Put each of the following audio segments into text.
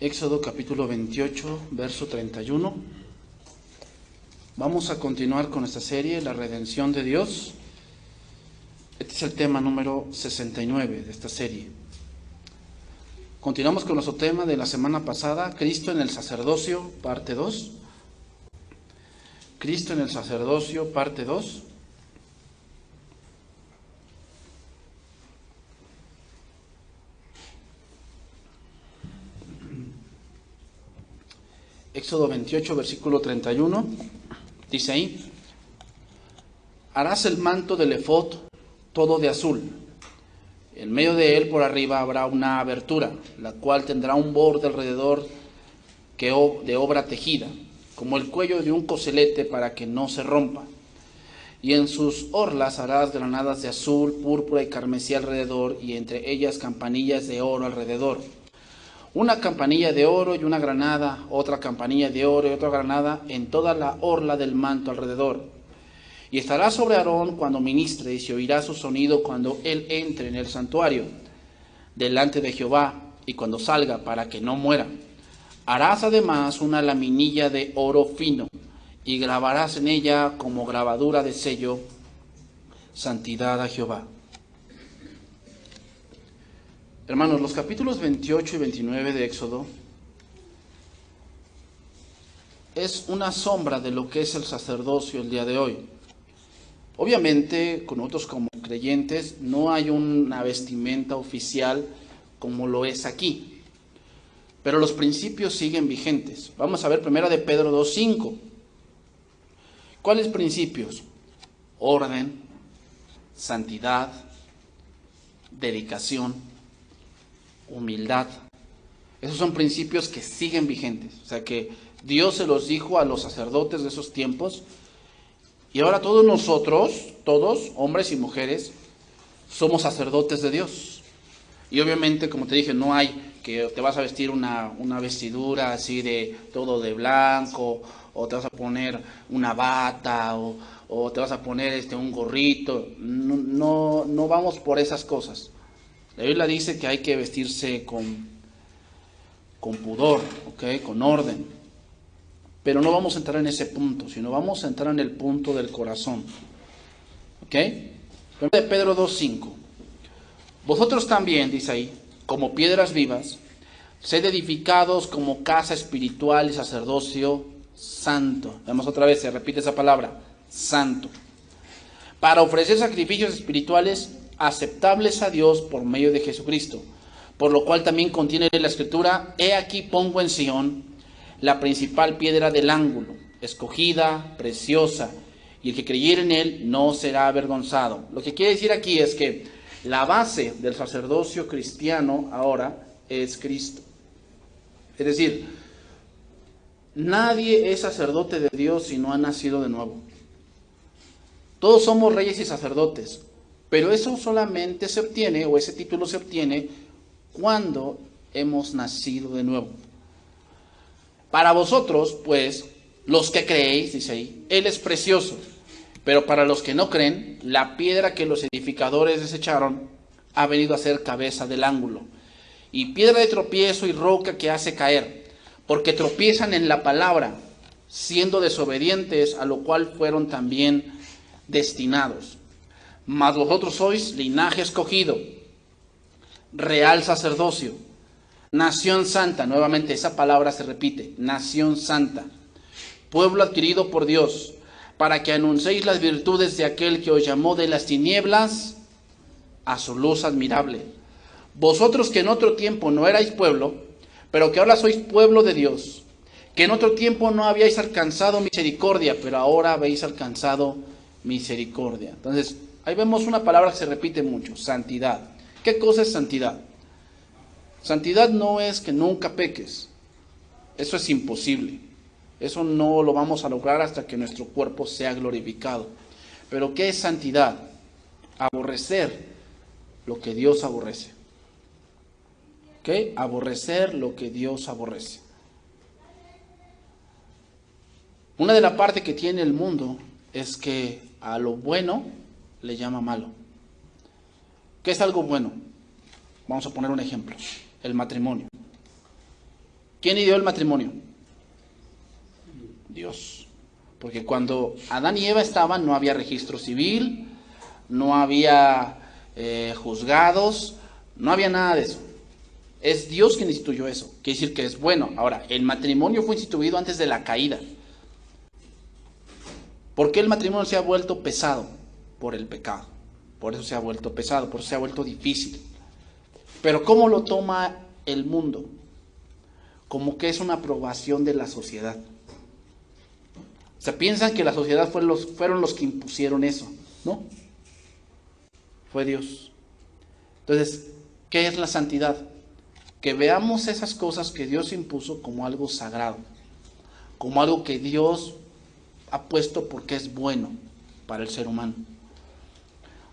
Éxodo capítulo 28, verso 31. Vamos a continuar con esta serie, la redención de Dios. Este es el tema número 69 de esta serie. Continuamos con nuestro tema de la semana pasada, Cristo en el sacerdocio, parte 2. Cristo en el sacerdocio, parte 2. Éxodo 28, versículo 31, dice ahí: harás el manto del efod todo de azul. En medio de él por arriba habrá una abertura, la cual tendrá un borde alrededor de obra tejida, como el cuello de un coselete, para que no se rompa. Y en sus orlas harás granadas de azul, púrpura y carmesí alrededor, y entre ellas campanillas de oro alrededor. Una campanilla de oro y una granada, otra campanilla de oro y otra granada en toda la orla del manto alrededor. Y estará sobre Aarón cuando ministre, y se oirá su sonido cuando él entre en el santuario delante de Jehová, y cuando salga, para que no muera. Harás además una laminilla de oro fino, y grabarás en ella como grabadura de sello: santidad a Jehová. Hermanos, los capítulos 28 y 29 de Éxodo es una sombra de lo que es el sacerdocio el día de hoy. Obviamente, con nosotros como creyentes no hay una vestimenta oficial como lo es aquí, pero los principios siguen vigentes. Vamos a ver primero de Pedro 2:5. ¿Cuáles principios? Orden, santidad, dedicación, humildad. Esos son principios que siguen vigentes. O sea que Dios se los dijo a los sacerdotes de esos tiempos, y ahora todos nosotros, todos, hombres y mujeres, somos sacerdotes de Dios. Y obviamente, como te dije, no hay que te vas a vestir una vestidura así de todo de blanco, o te vas a poner una bata, o te vas a poner un gorrito. No vamos por esas cosas. La Biblia dice que hay que vestirse con pudor, ¿okay? Con orden. Pero no vamos a entrar en ese punto, sino vamos a entrar en el punto del corazón. ¿Ok? Primero de Pedro 2:5. Vosotros también, dice ahí, como piedras vivas, sed edificados como casa espiritual y sacerdocio santo. Vemos otra vez, se repite esa palabra, santo. Para ofrecer sacrificios espirituales aceptables a Dios por medio de Jesucristo. Por lo cual también contiene la Escritura: he aquí pongo en Sión la principal piedra del ángulo, escogida, preciosa, y el que creyere en él no será avergonzado. Lo que quiere decir aquí es que la base del sacerdocio cristiano ahora es Cristo. Es decir, nadie es sacerdote de Dios si no ha nacido de nuevo. Todos somos reyes y sacerdotes, pero eso solamente se obtiene, o ese título se obtiene, cuando hemos nacido de nuevo. Para vosotros, pues, los que creéis, dice ahí, Él es precioso. Pero para los que no creen, la piedra que los edificadores desecharon ha venido a ser cabeza del ángulo, y piedra de tropiezo y roca que hace caer, porque tropiezan en la palabra, siendo desobedientes, a lo cual fueron también destinados. Mas vosotros sois linaje escogido, real sacerdocio, nación santa. Nuevamente esa palabra se repite, nación santa, pueblo adquirido por Dios, para que anunciéis las virtudes de aquel que os llamó de las tinieblas a su luz admirable. Vosotros que en otro tiempo no erais pueblo, pero que ahora sois pueblo de Dios, que en otro tiempo no habíais alcanzado misericordia, pero ahora habéis alcanzado misericordia. Entonces, ahí vemos una palabra que se repite mucho, santidad. ¿Qué cosa es santidad? Santidad no es que nunca peques. Eso es imposible. Eso no lo vamos a lograr hasta que nuestro cuerpo sea glorificado. Pero ¿qué es santidad? Aborrecer lo que Dios aborrece. ¿Ok? Aborrecer lo que Dios aborrece. Una de las partes que tiene el mundo es que a lo bueno le llama malo. ¿Qué es algo bueno? Vamos a poner un ejemplo: el matrimonio. ¿Quién ideó el matrimonio? Dios. Porque cuando Adán y Eva estaban, no había registro civil, no había juzgados, no había nada de eso. Es Dios quien instituyó eso. Quiere decir que es bueno. Ahora, el matrimonio fue instituido antes de la caída. ¿Por qué el matrimonio se ha vuelto pesado? Por el pecado. Por eso se ha vuelto pesado, por eso se ha vuelto difícil. Pero ¿cómo lo toma el mundo? Como que es una aprobación de la sociedad. O sea, piensan que la sociedad fueron los que impusieron eso. No. Fue Dios. Entonces, ¿qué es la santidad? Que veamos esas cosas que Dios impuso como algo sagrado. Como algo que Dios ha puesto porque es bueno para el ser humano.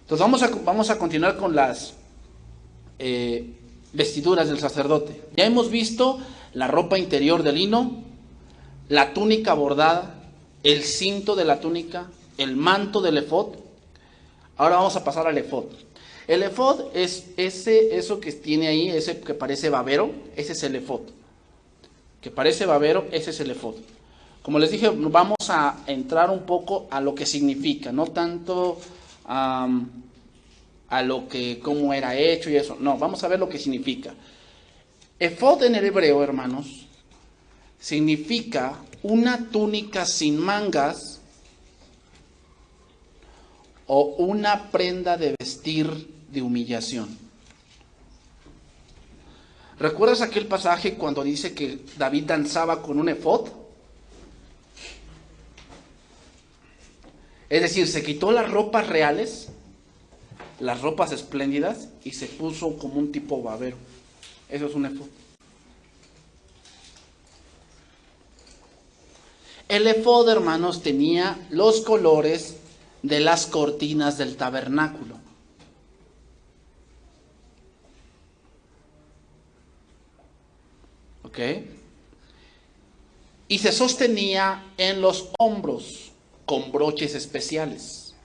Entonces vamos a continuar con las vestiduras del sacerdote. Ya hemos visto la ropa interior de lino, la túnica bordada, el cinto de la túnica, el manto del efod. Ahora vamos a pasar al efod. El efod es eso que tiene ahí, ese que parece babero, ese es el efod. Que parece babero, ese es el efod. Como les dije, vamos a entrar un poco a lo que significa, no tanto a lo que, cómo era hecho y eso. No, vamos a ver lo que significa. Efod en el hebreo, hermanos, significa una túnica sin mangas o una prenda de vestir de humillación. ¿Recuerdas aquel pasaje cuando dice que David danzaba con un efod? Es decir, se quitó las ropas reales, las ropas espléndidas, y se puso como un tipo babero. Eso es un efod. El efod, hermanos, tenía los colores de las cortinas del tabernáculo. ¿Ok? Y se sostenía en los hombros con broches especiales.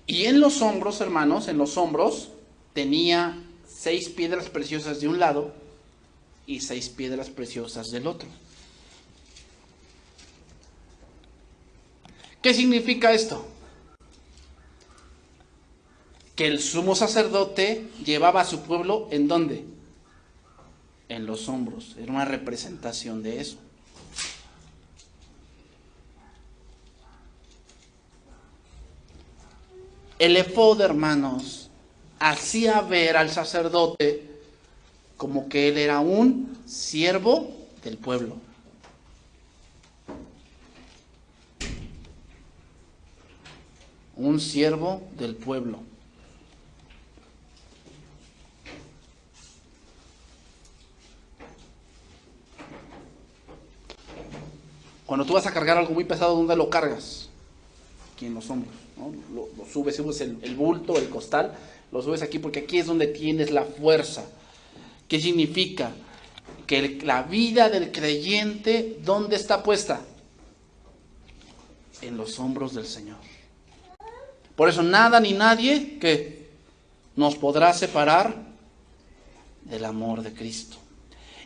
Y en los hombros, hermanos, en los hombros tenía 6 piedras preciosas de un lado y 6 piedras preciosas del otro. ¿Qué significa esto? Que el sumo sacerdote llevaba a su pueblo ¿en dónde? En los hombros. Era una representación de eso. El efod, hermanos, hacía ver al sacerdote como que él era un siervo del pueblo. Un siervo del pueblo. Cuando tú vas a cargar algo muy pesado, ¿dónde lo cargas? Aquí en los hombros, ¿no? Lo subes el bulto, el costal, lo subes aquí porque aquí es donde tienes la fuerza. ¿Qué significa? Que la vida del creyente, ¿dónde está puesta? En los hombros del Señor. Por eso nada ni nadie que nos podrá separar del amor de Cristo.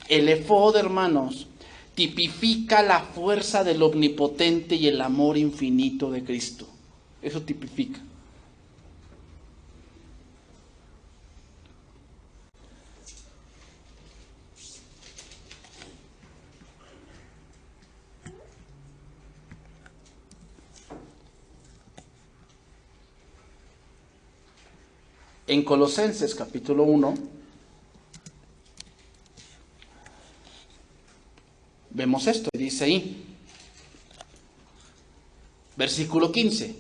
El efod, hermanos, tipifica la fuerza del omnipotente y el amor infinito de Cristo. Eso tipifica. En Colosenses capítulo 1 vemos esto, dice ahí, versículo 15.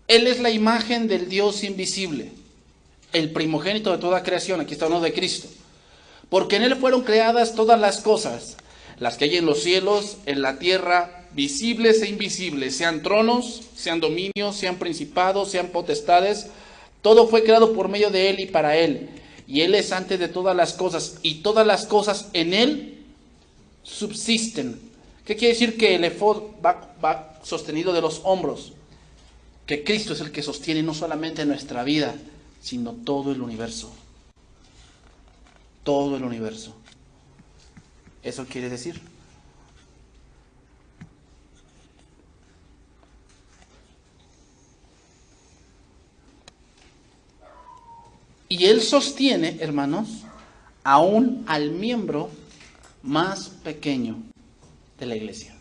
Él es la imagen del Dios invisible, el primogénito de toda creación. Aquí está hablando de Cristo. Porque en Él fueron creadas todas las cosas, las que hay en los cielos, en la tierra, visibles e invisibles, sean tronos, sean dominios, sean principados, sean potestades. Todo fue creado por medio de Él y para Él. Y Él es antes de todas las cosas, y todas las cosas en Él subsisten. ¿Qué quiere decir? Que el efod va sostenido de los hombros. Que Cristo es el que sostiene no solamente nuestra vida, sino todo el universo. todo el universo. Eso quiere decir. Y Él sostiene, hermanos, aún al miembro más pequeño de la iglesia.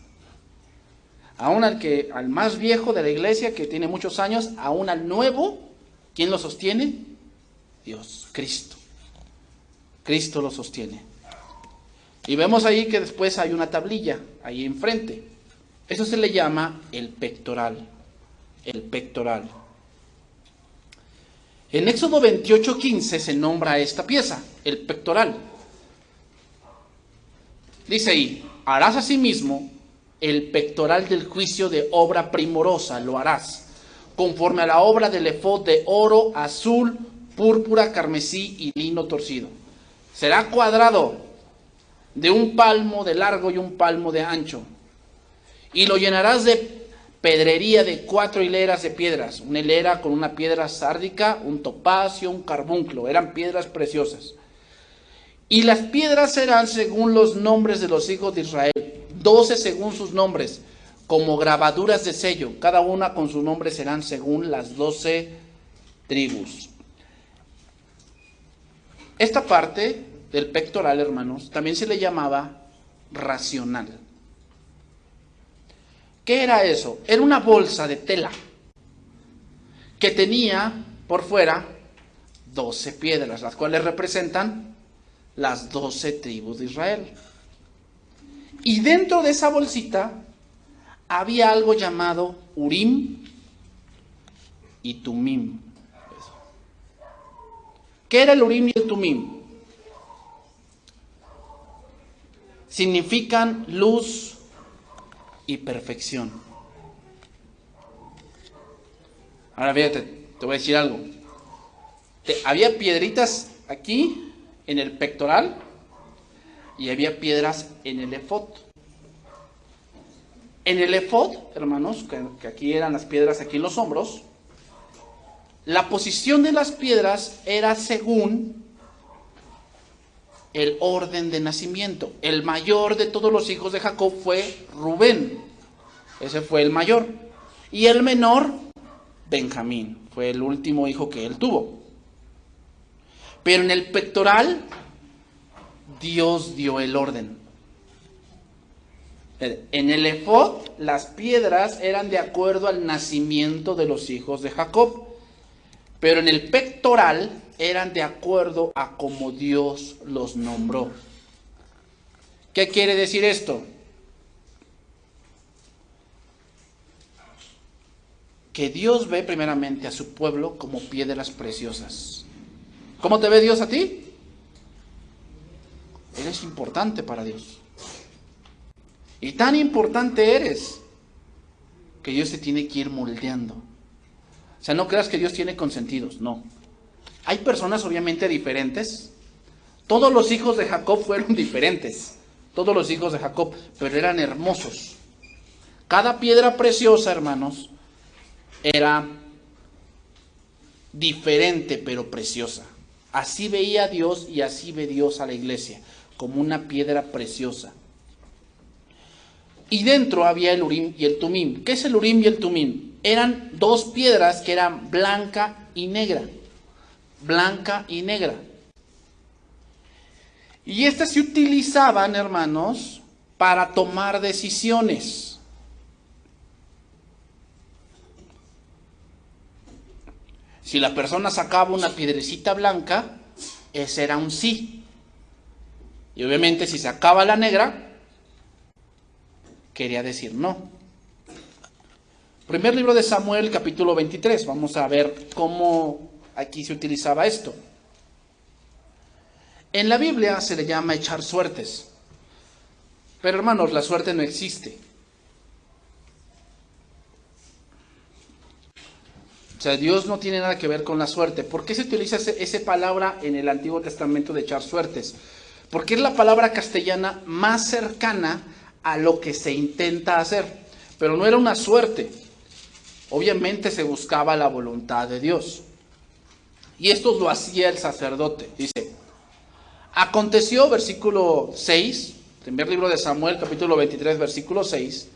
Aún al más viejo de la iglesia, que tiene muchos años, aún al nuevo, ¿quién lo sostiene? Dios, Cristo. Cristo lo sostiene. Y vemos ahí que después hay una tablilla, ahí enfrente. Eso se le llama el pectoral. El pectoral. En Éxodo 28:15 se nombra esta pieza, el pectoral. Dice ahí, harás asimismo el pectoral del juicio de obra primorosa, lo harás, conforme a la obra del efod de oro, azul, púrpura, carmesí y lino torcido. Será cuadrado, de 1 palmo de largo y 1 palmo de ancho. Y lo llenarás de pedrería de 4 hileras de piedras, una hilera con una piedra sárdica, un topacio, un carbunclo, eran piedras preciosas. Y las piedras serán según los nombres de los hijos de Israel, 12 según sus nombres, como grabaduras de sello, cada una con su nombre serán según las 12 tribus. Esta parte del pectoral, hermanos, también se le llamaba racional. ¿Qué era eso? Era una bolsa de tela que tenía por fuera 12 piedras, las cuales representan las 12 tribus de Israel. Y dentro de esa bolsita había algo llamado Urim y Tumim. ¿Qué era el Urim y el Tumim? Significan luz y perfección. Ahora fíjate, te voy a decir algo. Había piedritas aquí en el pectoral y había piedras en el efod. En el efod, hermanos, que aquí eran las piedras aquí en los hombros, la posición de las piedras era según el orden de nacimiento. El mayor de todos los hijos de Jacob fue Rubén. Ese fue el mayor. Y el menor, Benjamín. Fue el último hijo que él tuvo. Pero en el pectoral, Dios dio el orden. En el efod, las piedras eran de acuerdo al nacimiento de los hijos de Jacob. Pero en el pectoral eran de acuerdo a como Dios los nombró. ¿Qué quiere decir esto? Que Dios ve primeramente a su pueblo como piedras preciosas. ¿Cómo te ve Dios a ti? Eres importante para Dios. Y tan importante eres que Dios te tiene que ir moldeando. O sea, no creas que Dios tiene consentidos, no. Hay personas obviamente diferentes. Todos los hijos de Jacob fueron diferentes. Todos los hijos de Jacob, pero eran hermosos. Cada piedra preciosa, hermanos, era diferente pero preciosa. Así veía a Dios y así ve Dios a la iglesia, como una piedra preciosa. Y dentro había el Urim y el Tumim. ¿Qué es el Urim y el Tumim? Eran 2 piedras que eran blanca y negra. Blanca y negra. Y estas se utilizaban, hermanos, para tomar decisiones. Si la persona sacaba una piedrecita blanca, ese era un sí. Y obviamente si sacaba la negra, quería decir no. Primer libro de Samuel, capítulo 23. Vamos a ver cómo aquí se utilizaba esto. En la Biblia se le llama echar suertes. Pero hermanos, la suerte no existe. O sea, Dios no tiene nada que ver con la suerte. ¿Por qué se utiliza esa palabra en el Antiguo Testamento de echar suertes? Porque es la palabra castellana más cercana a lo que se intenta hacer. Pero no era una suerte. Obviamente se buscaba la voluntad de Dios. Y esto lo hacía el sacerdote. Dice, Aconteció, versículo 6, primer libro de Samuel, capítulo 23, versículo 6.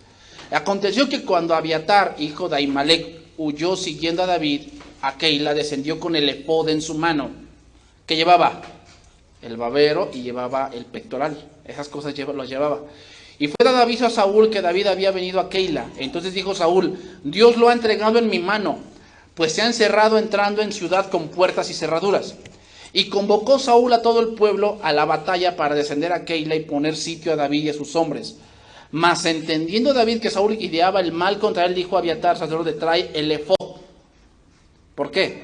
Aconteció que cuando Abiatar, hijo de Ahimelech, huyó siguiendo a David, a Keila, descendió con el efod en su mano. ¿Qué llevaba? El babero y llevaba el pectoral. Esas cosas los llevaba. Y fue dado aviso a Saúl que David había venido a Keila. Entonces dijo Saúl: Dios lo ha entregado en mi mano, pues se ha encerrado entrando en ciudad con puertas y cerraduras. Y convocó Saúl a todo el pueblo a la batalla para descender a Keila y poner sitio a David y a sus hombres. Mas entendiendo David que Saúl ideaba el mal contra él, dijo a Abiatar, sacerdote: trae el efod. ¿Por qué?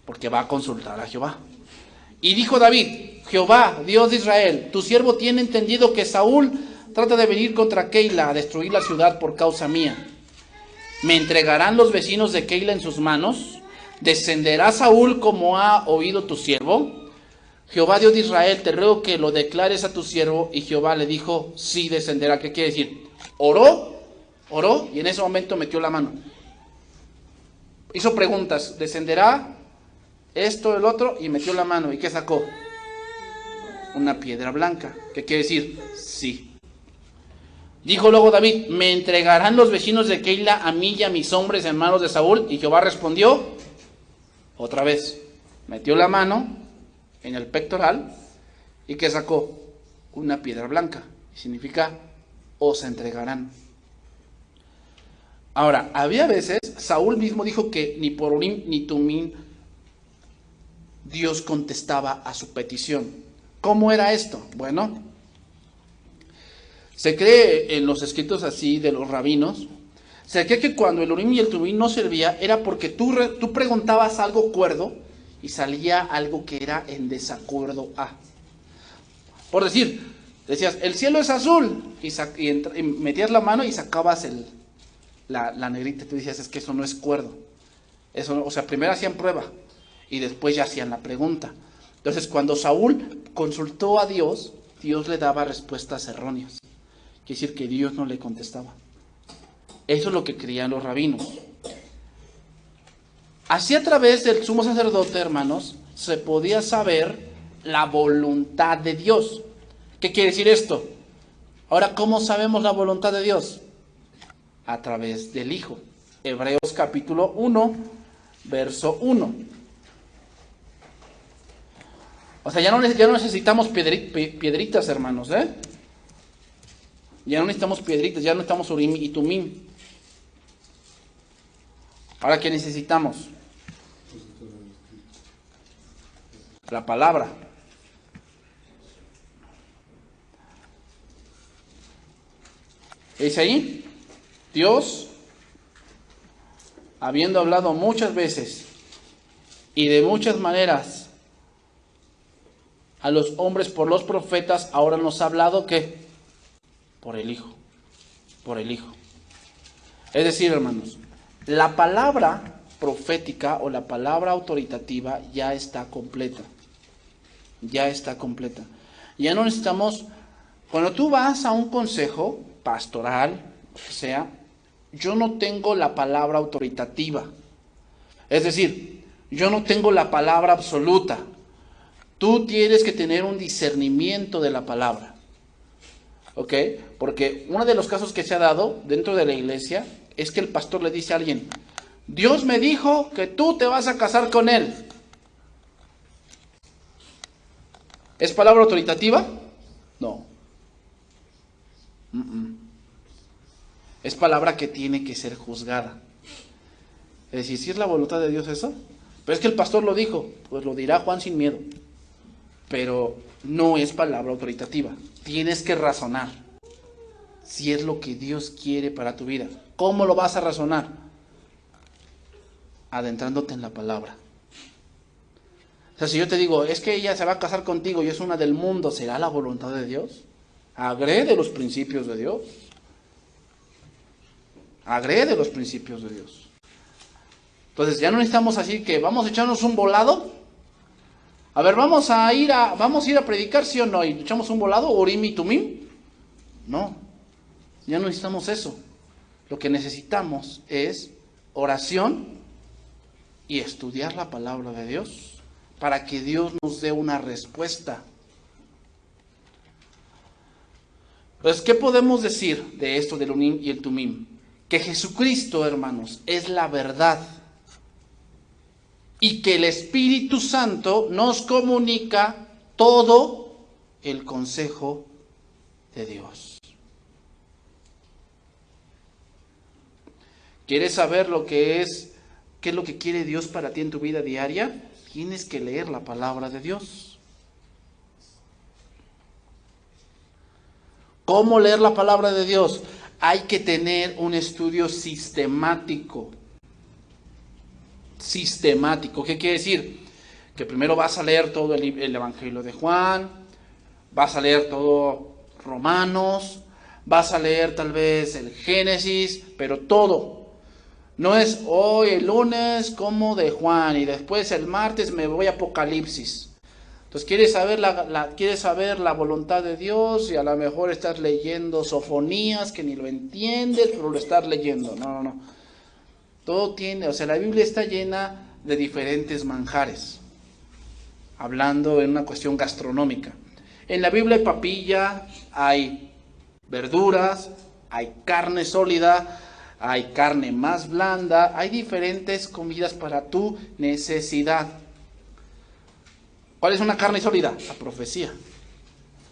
Porque va a consultar a Jehová. Y dijo David: Jehová, Dios de Israel, tu siervo tiene entendido que Saúl trata de venir contra Keila a destruir la ciudad por causa mía. ¿Me entregarán los vecinos de Keila en sus manos? ¿Descenderá Saúl como ha oído tu siervo? Jehová, Dios de Israel, te ruego que lo declares a tu siervo. Y Jehová le dijo: sí, descenderá. ¿Qué quiere decir? Oró y en ese momento metió la mano. Hizo preguntas: ¿descenderá esto, el otro? Y metió la mano. ¿Y qué sacó? Una piedra blanca. ¿Qué quiere decir? Sí. Dijo luego David: ¿me entregarán los vecinos de Keila a mí y a mis hombres en manos de Saúl? Y Jehová respondió otra vez. Metió la mano en el pectoral. ¿Y qué sacó? Una piedra blanca. Significa: os entregarán. Ahora, había veces, Saúl mismo dijo que ni por Urim ni Tumim Dios contestaba a su petición. ¿Cómo era esto? Bueno, se cree en los escritos así de los rabinos, se cree que cuando el Urim y el Tumim no servía era porque tú preguntabas algo cuerdo y salía algo que era en desacuerdo a. Por decir, decías: el cielo es azul, y metías la mano y sacabas la negrita. Tú decías: es que eso no es cuerdo. Eso, o sea, primero hacían prueba y después ya hacían la pregunta. Entonces, cuando Saúl consultó a Dios, Dios le daba respuestas erróneas. Quiere decir que Dios no le contestaba. Eso es lo que creían los rabinos. Así, a través del sumo sacerdote, hermanos, se podía saber la voluntad de Dios. ¿Qué quiere decir esto? Ahora, ¿cómo sabemos la voluntad de Dios? A través del Hijo. Hebreos capítulo 1, verso 1. O sea, ya no necesitamos piedritas, hermanos, Ya no necesitamos piedritas, ya no necesitamos Urim y Tumim. Ahora, ¿qué necesitamos? La palabra. ¿Qué dice ahí? Dios, habiendo hablado muchas veces y de muchas maneras a los hombres por los profetas, ahora nos ha hablado, ¿qué? Por el Hijo. Por el Hijo. Es decir, hermanos, la palabra profética o la palabra autoritativa ya está completa. Ya está completa. Ya no necesitamos, cuando tú vas a un consejo pastoral, o sea, yo no tengo la palabra autoritativa. Es decir, yo no tengo la palabra absoluta. Tú tienes que tener un discernimiento de la palabra. ¿Ok? Porque uno de los casos que se ha dado dentro de la iglesia es que el pastor le dice a alguien: Dios me dijo que tú te vas a casar con él. ¿Es palabra autoritativa? No. Es palabra que tiene que ser juzgada. Es decir, ¿si es la voluntad de Dios eso? Pero es que el pastor lo dijo. Pues lo dirá Juan sin miedo. Pero no es palabra autoritativa. Tienes que razonar si es lo que Dios quiere para tu vida. ¿Cómo lo vas a razonar? Adentrándote en la palabra. O sea, si yo te digo: es que ella se va a casar contigo y es una del mundo, ¿será la voluntad de Dios? Agrede los principios de Dios. Agrede los principios de Dios. Entonces, ya no necesitamos así que vamos a echarnos un volado. A ver, vamos a ir a predicar, ¿sí o no? ¿Y echamos un volado, Urim y Tumim? No, ya no necesitamos eso. Lo que necesitamos es oración y estudiar la palabra de Dios para que Dios nos dé una respuesta. Entonces, ¿qué podemos decir de esto del Urim y el Tumim? Que Jesucristo, hermanos, es la verdad. Y que el Espíritu Santo nos comunica todo el consejo de Dios. ¿Quieres saber qué es lo que quiere Dios para ti en tu vida diaria? Tienes que leer la palabra de Dios. ¿Cómo leer la palabra de Dios? Hay que tener un estudio sistemático. Sistemático. ¿Qué quiere decir? Que primero vas a leer todo el Evangelio de Juan, vas a leer todo Romanos, vas a leer tal vez el Génesis, pero todo. No es hoy el lunes como de Juan y después el martes me voy a Apocalipsis. Entonces quieres saber la voluntad de Dios y a lo mejor estás leyendo Sofonías que ni lo entiendes, pero lo estás leyendo. No. Todo la Biblia está llena de diferentes manjares, hablando en una cuestión gastronómica. En la Biblia hay papilla, hay verduras, hay carne sólida, hay carne más blanda, hay diferentes comidas para tu necesidad. ¿Cuál es una carne sólida? La profecía.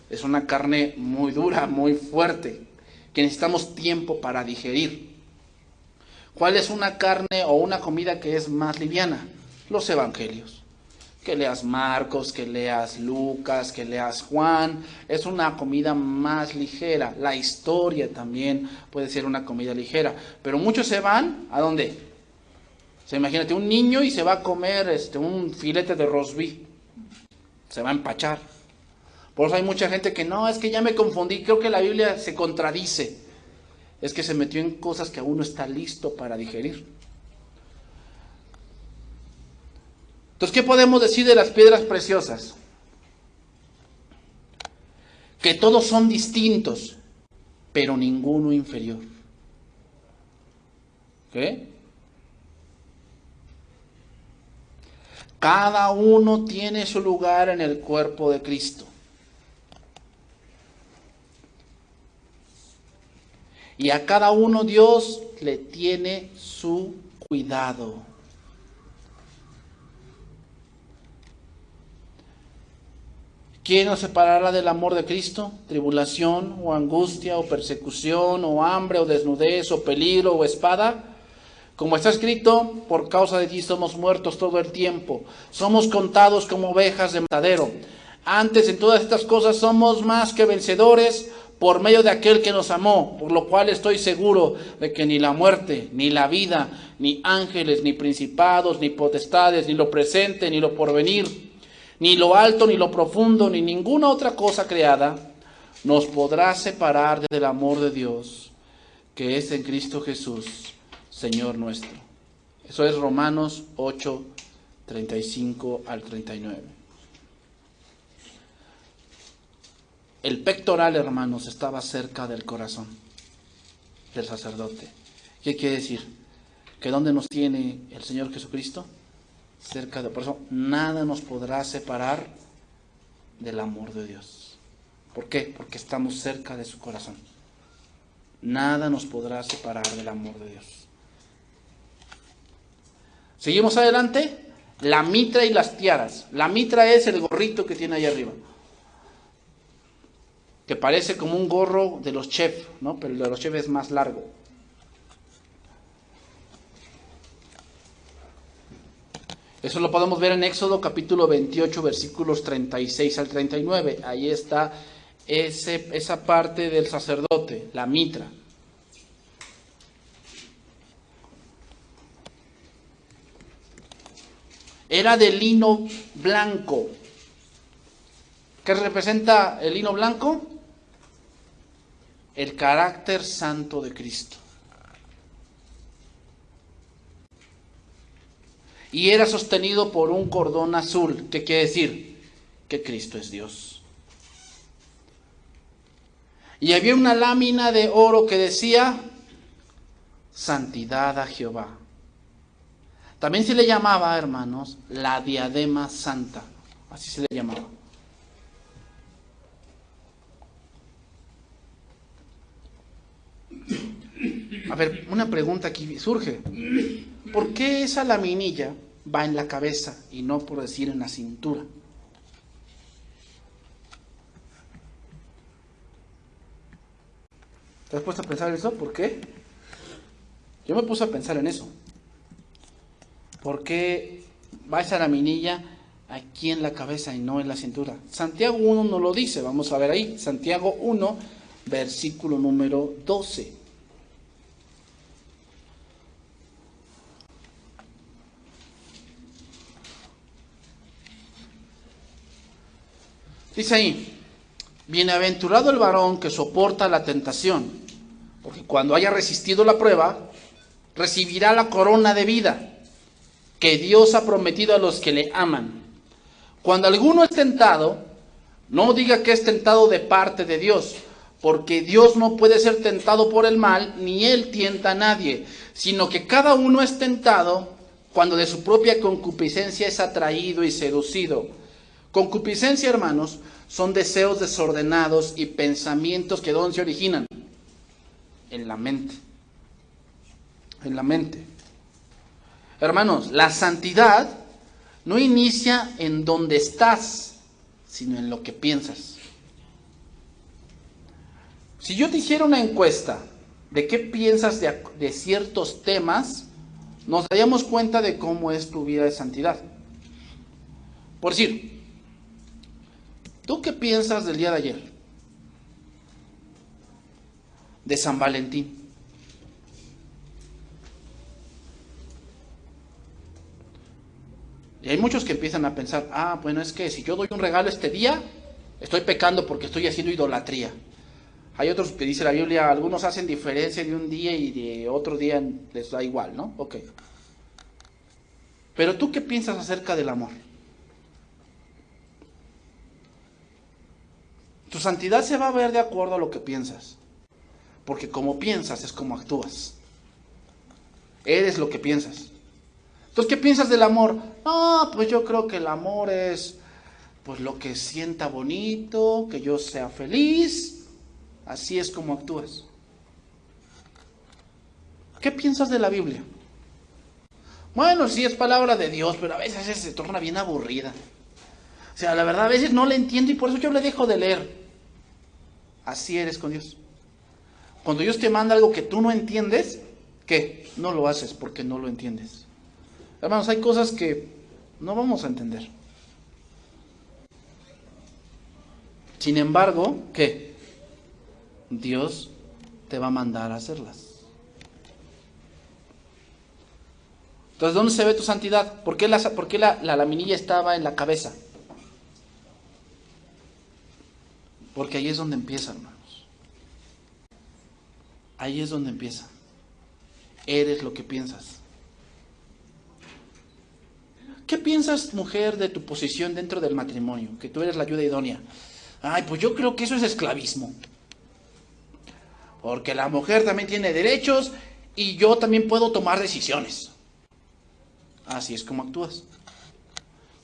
Es una carne muy dura, muy fuerte, que necesitamos tiempo para digerir. ¿Cuál es una carne o una comida que es más liviana? Los evangelios. Que leas Marcos, que leas Lucas, que leas Juan. Es una comida más ligera. La historia también puede ser una comida ligera. Pero muchos se van, ¿a dónde? Imagínate un niño y se va a comer un filete de roast beef. Se va a empachar. Por eso hay mucha gente que no, es que ya me confundí, creo que la Biblia se contradice. Es que se metió en cosas que aún no está listo para digerir. Entonces, ¿qué podemos decir de las piedras preciosas? Que todos son distintos, pero ninguno inferior. ¿Qué? Cada uno tiene su lugar en el cuerpo de Cristo. Y a cada uno Dios le tiene su cuidado. ¿Quién nos separará del amor de Cristo? ¿Tribulación, o angustia, o persecución, o hambre, o desnudez, o peligro, o espada? Como está escrito, por causa de ti somos muertos todo el tiempo. Somos contados como ovejas de matadero. Antes, en todas estas cosas, somos más que vencedores por medio de aquel que nos amó, por lo cual estoy seguro de que ni la muerte, ni la vida, ni ángeles, ni principados, ni potestades, ni lo presente, ni lo porvenir, ni lo alto, ni lo profundo, ni ninguna otra cosa creada, nos podrá separar del amor de Dios, que es en Cristo Jesús, Señor nuestro. Eso es Romanos 8, 35 al 39. El pectoral, hermanos, estaba cerca del corazón del sacerdote. ¿Qué quiere decir? Que ¿dónde nos tiene el Señor Jesucristo? Cerca de... Por eso nada nos podrá separar del amor de Dios. ¿Por qué? Porque estamos cerca de su corazón. Nada nos podrá separar del amor de Dios. Seguimos adelante. La mitra y las tiaras. La mitra es el gorrito que tiene ahí arriba, que parece como un gorro de los chefs, ¿no? Pero el de los chefs es más largo. Eso lo podemos ver en Éxodo capítulo 28, versículos 36 al 39. Ahí está esa parte del sacerdote, la mitra. Era de lino blanco. ¿Qué representa el lino blanco? El carácter santo de Cristo. Y era sostenido por un cordón azul. ¿Qué quiere decir? Que Cristo es Dios. Y había una lámina de oro que decía: Santidad a Jehová. También se le llamaba, hermanos, la diadema santa. Así se le llamaba. A ver, una pregunta aquí surge. ¿Por qué esa laminilla va en la cabeza y no, por decir, en la cintura? ¿Te has puesto a pensar eso? ¿Por qué? Yo me puse a pensar en eso. ¿Por qué va esa laminilla aquí en la cabeza y no en la cintura? Santiago 1 nos lo dice, vamos a ver ahí. Santiago 1, versículo número 12. Dice ahí, bienaventurado el varón que soporta la tentación, porque cuando haya resistido la prueba, recibirá la corona de vida que Dios ha prometido a los que le aman. Cuando alguno es tentado, no diga que es tentado de parte de Dios, porque Dios no puede ser tentado por el mal, ni Él tienta a nadie, sino que cada uno es tentado cuando de su propia concupiscencia es atraído y seducido. Concupiscencia, hermanos, son deseos desordenados y pensamientos que ¿dónde se originan? En la mente. En la mente. Hermanos, la santidad no inicia en donde estás, sino en lo que piensas. Si yo te hiciera una encuesta de qué piensas de ciertos temas, nos daríamos cuenta de cómo es tu vida de santidad. Por decir, ¿tú qué piensas del día de ayer? De San Valentín. Y hay muchos que empiezan a pensar, bueno, es que si yo doy un regalo este día, estoy pecando porque estoy haciendo idolatría. Hay otros que dice la Biblia, algunos hacen diferencia de un día y de otro día les da igual, ¿no? Ok. Pero ¿tú qué piensas acerca del amor? Tu santidad se va a ver de acuerdo a lo que piensas. Porque como piensas es como actúas. Eres lo que piensas. Entonces, ¿qué piensas del amor? Pues yo creo que el amor es pues lo que sienta bonito, que yo sea feliz. Así es como actúas. ¿Qué piensas de la Biblia? Bueno, sí es palabra de Dios, pero a veces se torna bien aburrida. O sea, la verdad, a veces no la entiendo y por eso yo le dejo de leer. Así eres con Dios. Cuando Dios te manda algo que tú no entiendes, ¿qué? No lo haces porque no lo entiendes. Hermanos, hay cosas que no vamos a entender. Sin embargo, ¿qué? Dios te va a mandar a hacerlas. Entonces, ¿dónde se ve tu santidad? ¿Por qué la laminilla estaba en la cabeza? Porque ahí es donde empieza, hermanos. Ahí es donde empieza. Eres lo que piensas. ¿Qué piensas, mujer, de tu posición dentro del matrimonio? Que tú eres la ayuda idónea. Pues yo creo que eso es esclavismo. Porque la mujer también tiene derechos y yo también puedo tomar decisiones. Así es como actúas.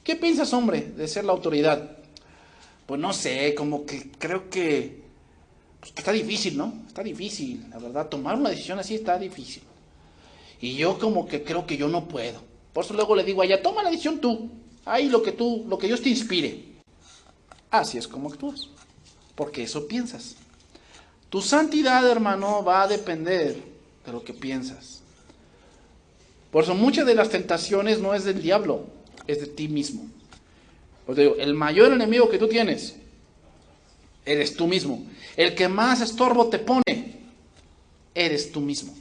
¿Qué piensas, hombre, de ser la autoridad? Pues no sé, como que creo que está difícil, ¿no? Está difícil, la verdad, tomar una decisión así está difícil. Y yo como que creo que yo no puedo. Por eso luego le digo a ella, toma la decisión tú. Ahí lo que Dios te inspire. Así es como actúas. Porque eso piensas. Tu santidad, hermano, va a depender de lo que piensas. Por eso muchas de las tentaciones no es del diablo, es de ti mismo. Pues digo, el mayor enemigo que tú tienes, eres tú mismo. El que más estorbo te pone, eres tú mismo.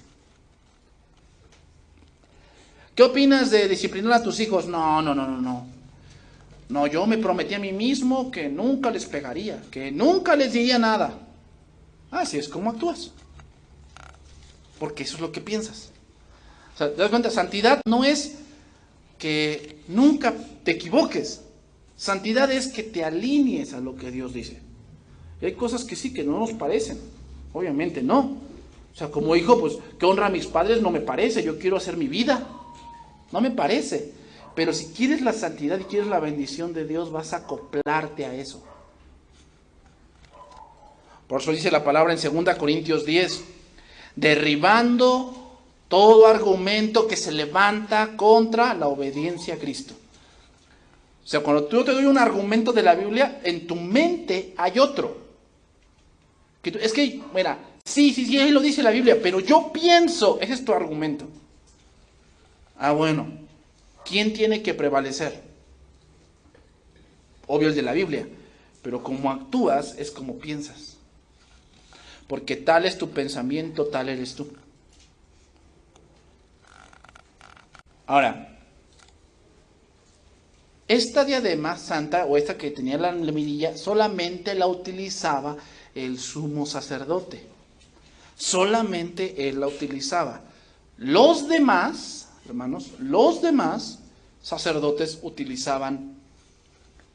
¿Qué opinas de disciplinar a tus hijos? No. No, yo me prometí a mí mismo que nunca les pegaría, que nunca les diría nada. Así es como actúas. Porque eso es lo que piensas. O sea, ¿te das cuenta? Santidad no es que nunca te equivoques. Santidad es que te alinees a lo que Dios dice. Y hay cosas que sí, que no nos parecen. Obviamente no. O sea, como hijo, pues que honra a mis padres no me parece. Yo quiero hacer mi vida. No me parece. Pero si quieres la santidad y quieres la bendición de Dios, vas a acoplarte a eso. Por eso dice la palabra en 2 Corintios 10, derribando todo argumento que se levanta contra la obediencia a Cristo. O sea, cuando yo te doy un argumento de la Biblia, en tu mente hay otro. Es que, mira, sí, ahí lo dice la Biblia, pero yo pienso, ese es tu argumento. Ah, bueno, ¿quién tiene que prevalecer? Obvio el de la Biblia, pero como actúas es como piensas. Porque tal es tu pensamiento, tal eres tú. Ahora, esta diadema santa, o esta que tenía la mirilla, solamente la utilizaba el sumo sacerdote. Solamente él la utilizaba. Los demás, hermanos, los demás sacerdotes utilizaban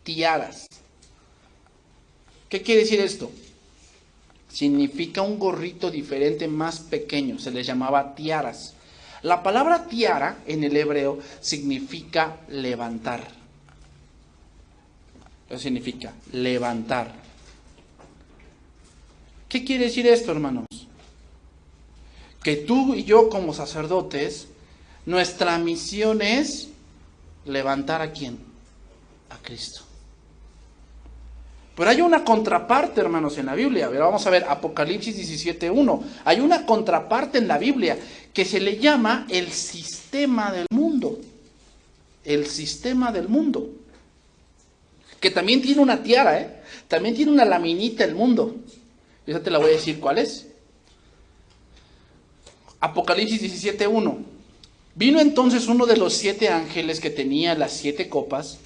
tiaras. ¿Qué quiere decir esto? Significa un gorrito diferente, más pequeño, se les llamaba tiaras. La palabra tiara en el hebreo significa levantar. Eso significa levantar. ¿Qué quiere decir esto, hermanos? Que tú y yo como sacerdotes, nuestra misión es levantar ¿a quién? A Cristo. Pero hay una contraparte, hermanos, en la Biblia. A ver, vamos a ver Apocalipsis 17:1. Hay una contraparte en la Biblia que se le llama el sistema del mundo. El sistema del mundo. Que también tiene una tiara, también tiene una laminita el mundo. Esa te la voy a decir cuál es. Apocalipsis 17:1. Vino entonces uno de los 7 ángeles que tenía las 7 copas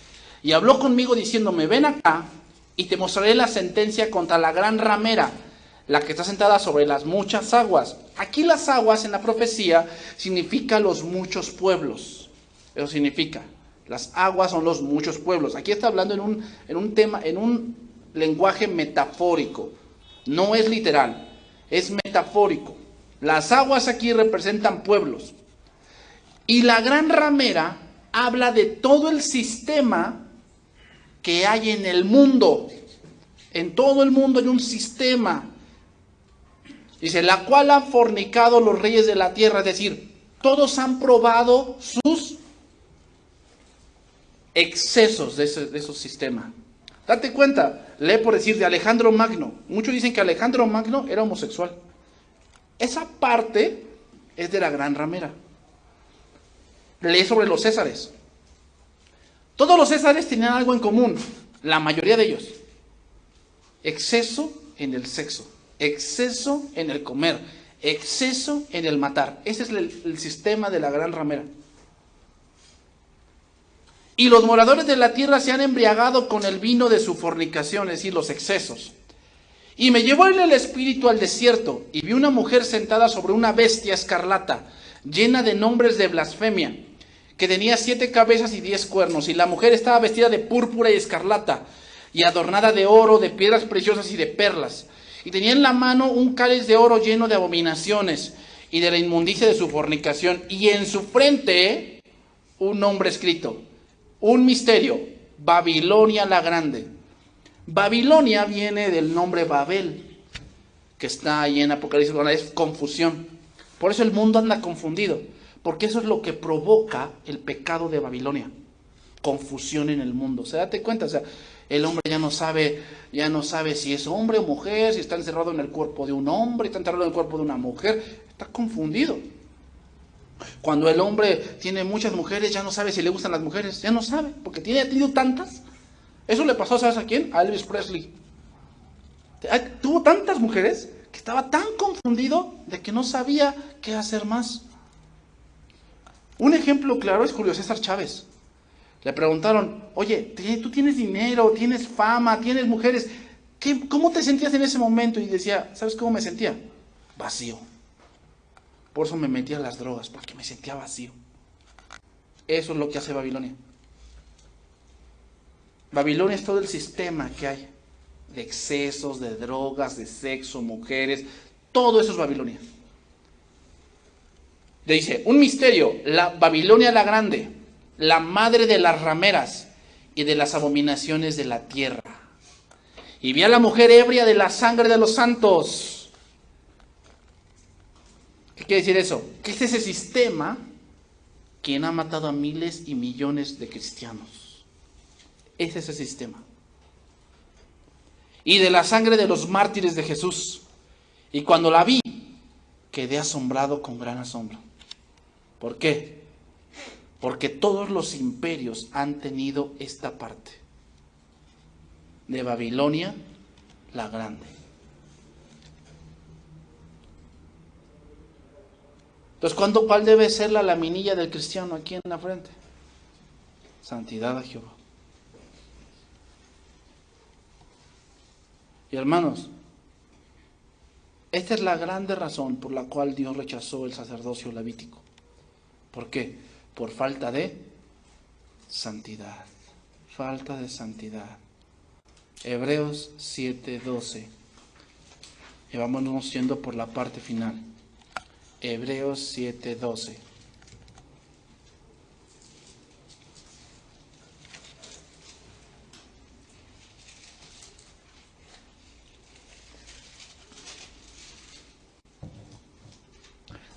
y habló conmigo diciéndome, ven acá y te mostraré la sentencia contra la gran ramera, la que está sentada sobre las muchas aguas. Aquí las aguas en la profecía significa los muchos pueblos. Eso significa, las aguas son los muchos pueblos. Aquí está hablando en un tema, en un lenguaje metafórico. No es literal, es metafórico. Las aguas aquí representan pueblos. Y la gran ramera habla de todo el sistema que hay en el mundo. En todo el mundo hay un sistema. Dice, la cual han fornicado los reyes de la tierra. Es decir, todos han probado sus excesos de esos sistemas. Date cuenta, lee por decir de Alejandro Magno. Muchos dicen que Alejandro Magno era homosexual. Esa parte es de la gran ramera. Lee sobre los Césares. Todos los Césares tenían algo en común, la mayoría de ellos. Exceso en el sexo, exceso en el comer, exceso en el matar. Ese es el sistema de la gran ramera. Y los moradores de la tierra se han embriagado con el vino de su fornicación, es decir, los excesos. Y me llevó en el espíritu al desierto, y vi una mujer sentada sobre una bestia escarlata, llena de nombres de blasfemia, que tenía 7 cabezas y 10 cuernos, y la mujer estaba vestida de púrpura y escarlata, y adornada de oro, de piedras preciosas y de perlas, y tenía en la mano un cáliz de oro lleno de abominaciones, y de la inmundicia de su fornicación, y en su frente un nombre escrito, un misterio, Babilonia la Grande. Babilonia viene del nombre Babel, que está ahí en Apocalipsis, es confusión. Por eso el mundo anda confundido, porque eso es lo que provoca el pecado de Babilonia, confusión en el mundo. ¿Se date cuenta? O sea, el hombre ya no sabe si es hombre o mujer, si está encerrado en el cuerpo de un hombre, está encerrado en el cuerpo de una mujer, está confundido. Cuando el hombre tiene muchas mujeres, ya no sabe si le gustan las mujeres, ya no sabe, porque ha tenido tantas. Eso le pasó, ¿sabes a quién? A Elvis Presley. Tuvo tantas mujeres que estaba tan confundido de que no sabía qué hacer más. Un ejemplo claro es Julio César Chávez. Le preguntaron, oye, tú tienes dinero, tienes fama, tienes mujeres, ¿cómo te sentías en ese momento? Y decía, ¿sabes cómo me sentía? Vacío. Por eso me metí a las drogas, porque me sentía vacío. Eso es lo que hace Babilonia. Babilonia es todo el sistema que hay de excesos, de drogas, de sexo, mujeres, todo eso es Babilonia. Dice, un misterio, la Babilonia la Grande, la madre de las rameras y de las abominaciones de la tierra. Y vi a la mujer ebria de la sangre de los santos. ¿Qué quiere decir eso? Que es ese sistema quien ha matado a miles y millones de cristianos. Es ese sistema. Y de la sangre de los mártires de Jesús. Y cuando la vi, quedé asombrado con gran asombro. ¿Por qué? Porque todos los imperios han tenido esta parte. De Babilonia la Grande. Entonces, ¿cuál debe ser la laminilla del cristiano aquí en la frente? Santidad a Jehová. Y hermanos, esta es la grande razón por la cual Dios rechazó el sacerdocio levítico. ¿Por qué? Por falta de santidad. Falta de santidad. Hebreos 7:12. Y vámonos yendo por la parte final. Hebreos 7:12.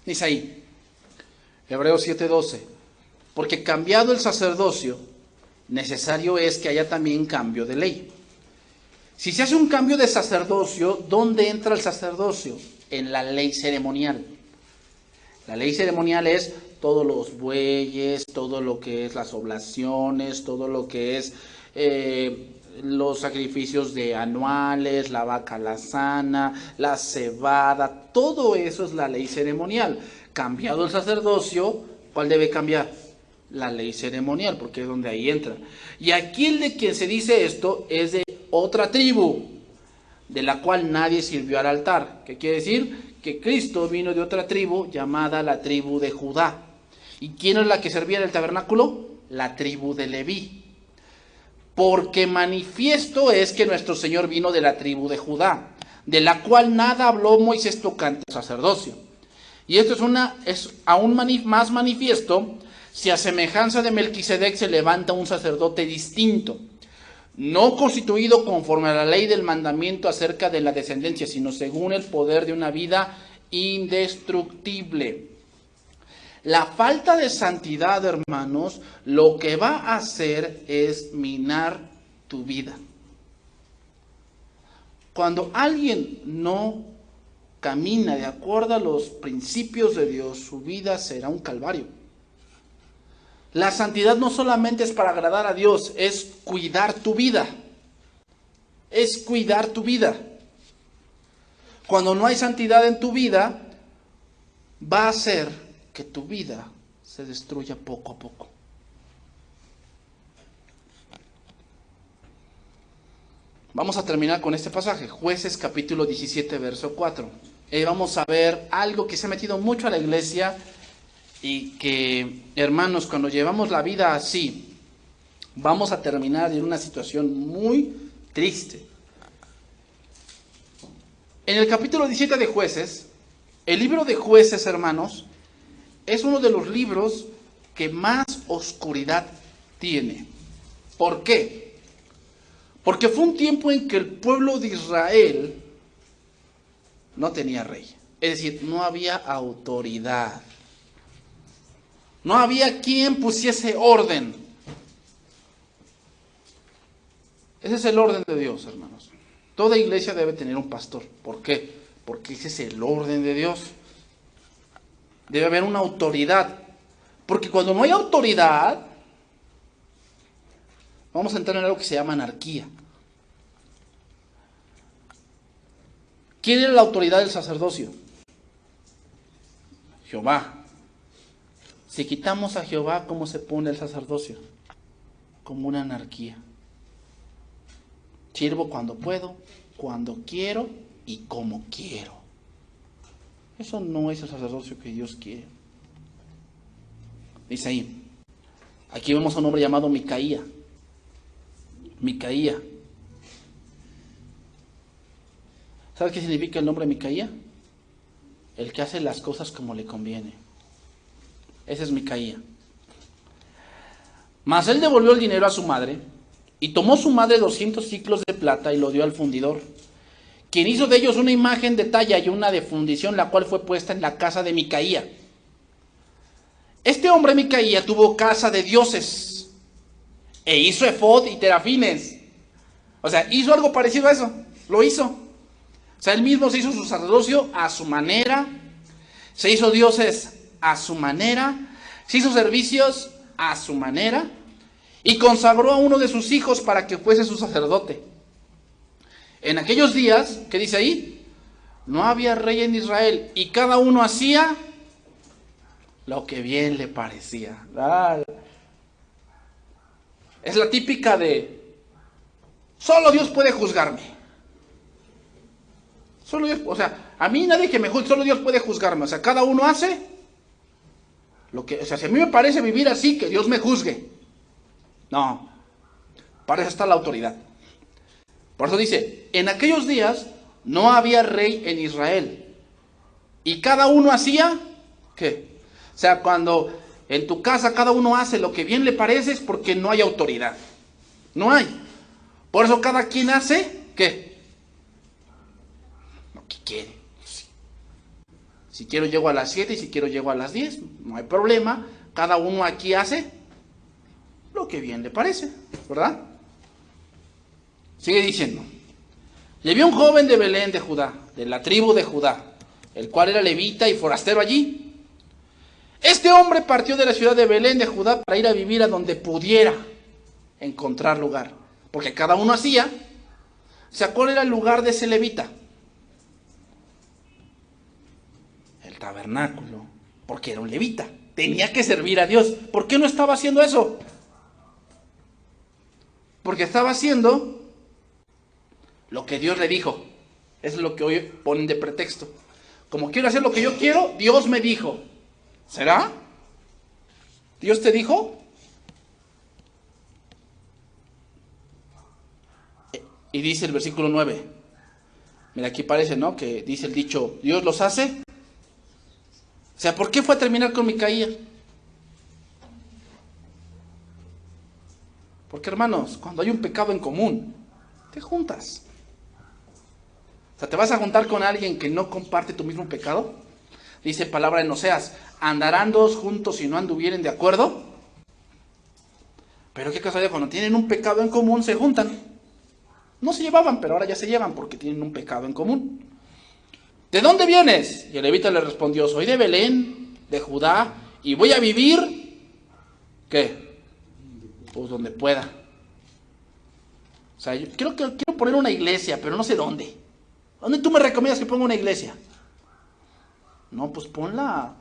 Dice ahí, Hebreos 7:12, porque cambiado el sacerdocio, necesario es que haya también cambio de ley. Si se hace un cambio de sacerdocio, ¿dónde entra el sacerdocio? En la ley ceremonial. La ley ceremonial es todos los bueyes, todo lo que es las oblaciones, todo lo que es los sacrificios de anuales, la vaca alazana, la cebada, todo eso es la ley ceremonial. Cambiado el sacerdocio, ¿cuál debe cambiar? La ley ceremonial, porque es donde ahí entra. Y aquí el de quien se dice esto es de otra tribu, de la cual nadie sirvió al altar. ¿Qué quiere decir? Que Cristo vino de otra tribu llamada la tribu de Judá. ¿Y quién es la que servía en el tabernáculo? La tribu de Leví. Porque manifiesto es que nuestro Señor vino de la tribu de Judá, de la cual nada habló Moisés tocante al sacerdocio. Y esto es aún más manifiesto si a semejanza de Melquisedec se levanta un sacerdote distinto, no constituido conforme a la ley del mandamiento acerca de la descendencia, sino según el poder de una vida indestructible. La falta de santidad, hermanos, lo que va a hacer es minar tu vida. Cuando alguien no camina de acuerdo a los principios de Dios, su vida será un calvario. La santidad no solamente es para agradar a Dios, es cuidar tu vida. Es cuidar tu vida. Cuando no hay santidad en tu vida, va a hacer que tu vida se destruya poco a poco. Vamos a terminar con este pasaje, Jueces capítulo 17, verso 4. Vamos a ver algo que se ha metido mucho a la iglesia y que, hermanos, cuando llevamos la vida así, vamos a terminar en una situación muy triste. En el capítulo 17 de Jueces, el libro de Jueces, hermanos, es uno de los libros que más oscuridad tiene. ¿Por qué? Porque fue un tiempo en que el pueblo de Israel no tenía rey. Es decir, no había autoridad. No había quien pusiese orden. Ese es el orden de Dios, hermanos. Toda iglesia debe tener un pastor. ¿Por qué? Porque ese es el orden de Dios. Debe haber una autoridad. Porque cuando no hay autoridad, vamos a entrar en algo que se llama anarquía. ¿Quién era la autoridad del sacerdocio? Jehová. Si quitamos a Jehová, ¿cómo se pone el sacerdocio? Como una anarquía. Sirvo cuando puedo, cuando quiero y como quiero. Eso no es el sacerdocio que Dios quiere. Dice ahí. Aquí vemos a un hombre llamado Micaía. Micaía. ¿Sabes qué significa el nombre Micaía? El que hace las cosas como le conviene. Ese es Micaía. Mas él devolvió el dinero a su madre, y tomó su madre 200 siclos de plata y lo dio al fundidor, quien hizo de ellos una imagen de talla y una de fundición, la cual fue puesta en la casa de Micaía. Este hombre Micaía tuvo casa de dioses, e hizo efod y terafines. O sea, hizo algo parecido a eso, lo hizo. O sea, él mismo se hizo su sacerdocio a su manera, se hizo dioses a su manera, se hizo servicios a su manera, y consagró a uno de sus hijos para que fuese su sacerdote. En aquellos días, ¿qué dice ahí? No había rey en Israel, y cada uno hacía lo que bien le parecía. Es la típica de, solo Dios puede juzgarme. Solo Dios, o sea, a mí nadie que me juzgue, solo Dios puede juzgarme. O sea, cada uno hace lo que, o sea, si a mí me parece vivir así, que Dios me juzgue. No, para eso está la autoridad. Por eso dice, en aquellos días no había rey en Israel, y cada uno hacía, ¿qué? O sea, cuando en tu casa cada uno hace lo que bien le parece, es porque no hay autoridad. No hay. Por eso cada quien hace, ¿qué? Lo que quiere. Si quiero llego a las 7 y si quiero llego a las 10, no hay problema. Cada uno aquí hace lo que bien le parece, ¿verdad? Sigue diciendo. Le vio un joven de Belén de Judá, de la tribu de Judá, el cual era levita y forastero allí. Este hombre partió de la ciudad de Belén de Judá para ir a vivir a donde pudiera encontrar lugar, porque cada uno hacía. O sea, ¿cuál era el lugar de ese levita? El tabernáculo, porque era un levita, tenía que servir a Dios. ¿Por qué no estaba haciendo eso? Porque estaba haciendo lo que Dios le dijo. Es lo que hoy ponen de pretexto. Como quiero hacer lo que yo quiero, Dios me dijo. ¿Será? ¿Dios te dijo? Y dice el versículo 9. Mira, aquí parece, ¿no? Que dice el dicho, Dios los hace. O sea, ¿por qué fue a terminar con Micaía? Porque, hermanos, cuando hay un pecado en común, te juntas. O sea, ¿te vas a juntar con alguien que no comparte tu mismo pecado? Dice palabra en Oseas, ¿andarán dos juntos si no anduvieren de acuerdo? Pero qué casualidad, cuando tienen un pecado en común se juntan. No se llevaban, pero ahora ya se llevan porque tienen un pecado en común. ¿De dónde vienes? Y el levita le respondió, soy de Belén, de Judá, y voy a vivir, ¿qué? Pues donde pueda. O sea, yo quiero poner una iglesia, pero no sé dónde. ¿Dónde tú me recomiendas que ponga una iglesia? No, pues ponla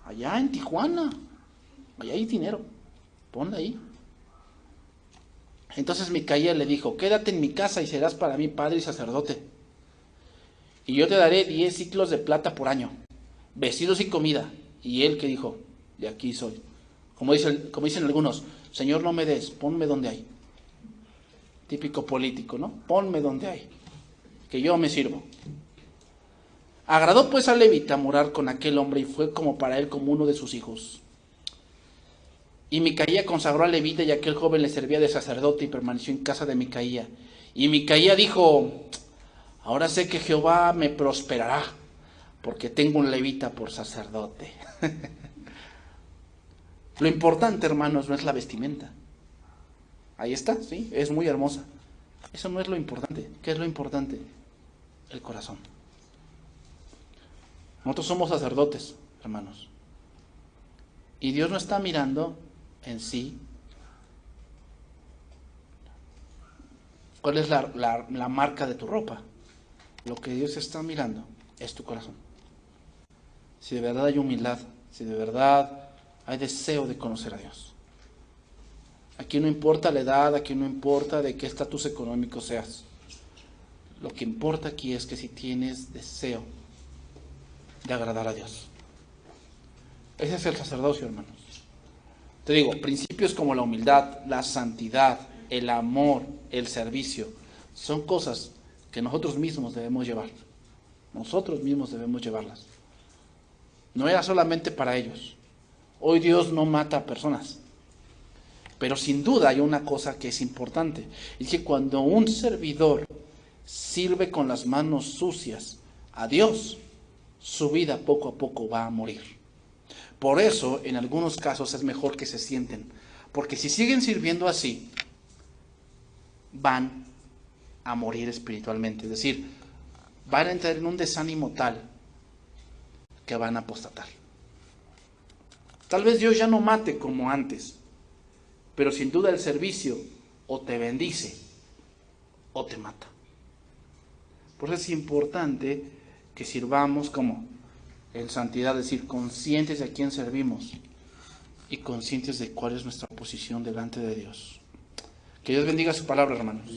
allá en Tijuana. Allá hay dinero. Ponla ahí. Entonces Micaía le dijo, quédate en mi casa y serás para mí padre y sacerdote. Y yo te daré 10 ciclos de plata por año, vestidos y comida. Y él que dijo, de aquí soy. Como dicen algunos, Señor, no me des, ponme donde hay. Típico político, ¿no? Ponme donde hay, que yo me sirvo. Agradó pues al levita morar con aquel hombre y fue como para él como uno de sus hijos. Y Micaía consagró al levita y aquel joven le servía de sacerdote y permaneció en casa de Micaía. Y Micaía dijo, ahora sé que Jehová me prosperará, porque tengo un levita por sacerdote. Lo importante, hermanos, no es la vestimenta. Ahí está, sí, es muy hermosa. Eso no es lo importante. ¿Qué es lo importante? El corazón. Nosotros somos sacerdotes, hermanos. Y Dios no está mirando en sí cuál es la marca de tu ropa. Lo que Dios está mirando es tu corazón. Si de verdad hay humildad, si de verdad hay deseo de conocer a Dios. Aquí no importa la edad, aquí no importa de qué estatus económico seas. Lo que importa aquí es que si tienes deseo de agradar a Dios. Ese es el sacerdocio, hermanos. Te digo, principios como la humildad, la santidad, el amor, el servicio, son cosas que nosotros mismos debemos llevar. Nosotros mismos debemos llevarlas. No era solamente para ellos. Hoy Dios no mata a personas. Pero sin duda hay una cosa que es importante. Es que cuando un servidor sirve con las manos sucias a Dios, su vida poco a poco va a morir. Por eso, en algunos casos es mejor que se sienten. Porque si siguen sirviendo así, van a morir espiritualmente. Es decir, van a entrar en un desánimo tal que van a apostatar. Tal vez Dios ya no mate como antes, pero sin duda el servicio o te bendice o te mata. Por eso es importante que sirvamos como en santidad, es decir, conscientes de a quién servimos y conscientes de cuál es nuestra posición delante de Dios. Que Dios bendiga su palabra, hermanos.